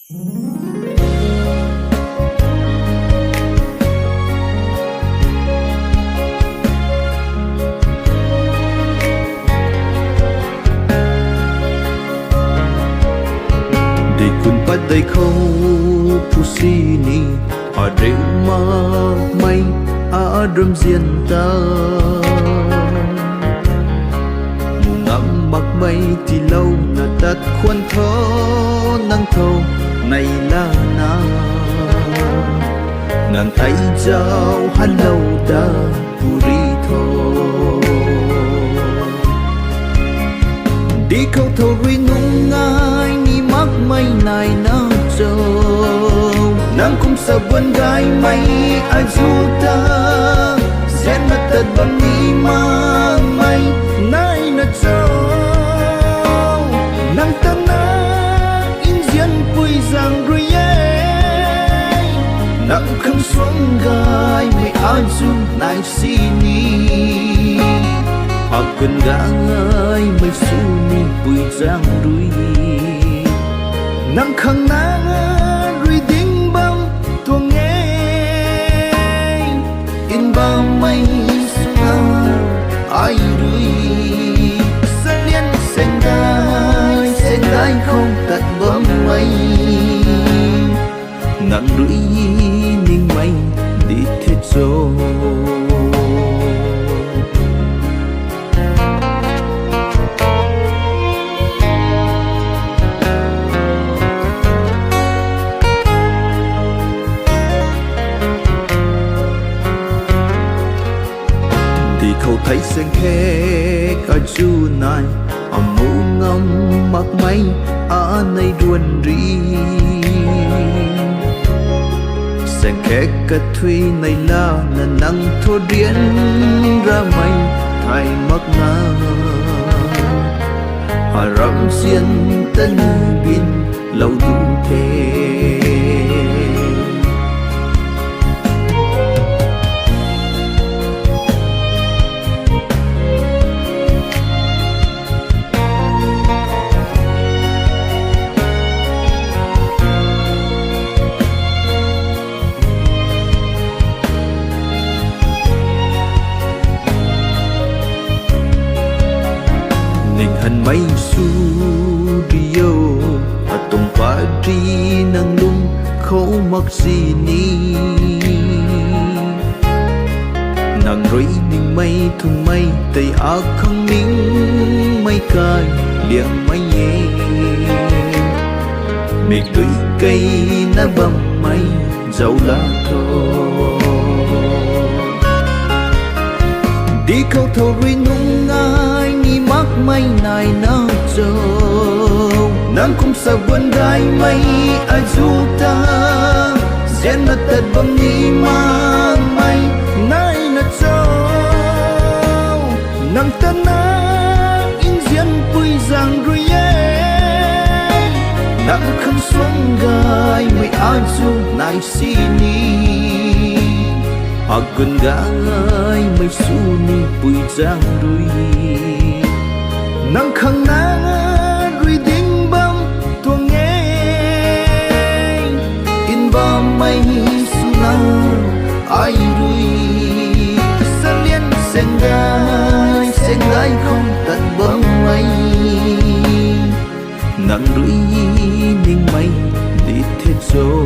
Dihkun padei khou pusini Rongmei mai drum diên ta mù ngắm mặc mây thì lâu là tắt khuôn thó nắng thâu này là na ngàn tay trao hắn lâu ta puri thô đi câu thâu ri nung ngai ni mắc mây này na trâu nắng cũng sợ buồn gai mây ai du ta sen mất tật bằng ni mang mây nay na trâu nắng ta na in diên vui rằng rồi nắng không xuống gai mây ai du nay sini akan gai mây su ni vui rằng rồi nắng không nắng rồi tiếng băng tuồng nghe in bao mây xuống ai đuôi sẽ liên sen gai không tắt bóng mây nắng đuôi ninh mây đi thiết rồi khâu thấy sen khé cả chu này mũ ngâm mặc mây này đuôn ri sen khé cả thủy này là nắng thô điên ra mây thay mắc na râm xiên tân biên lâu đủ thế Ning han mai su dio tung pa ri nang lung khou mak si ni nang roi ning mai thung mai tay a khang ning mai kai liang mai ye mi tui cây na bầm mai dẫu lá thô đi câu thâu ri nung ngai ni mắc mây này nó trâu nắng cũng sợ buồn gai mây ai du ta gen là tật bằng ni mang mây nay là trâu nắng ta na in diên vui rằng rồi nắng không xuống gai mây ai du này sini akan gai mây su ni vui rằng rồi nắng khăng nắng rồi tiếng băng tuồng nghe in bao mây su na ai rồi sen gai không tận bóng mây nắng rồi ninh mây đi thiết rồi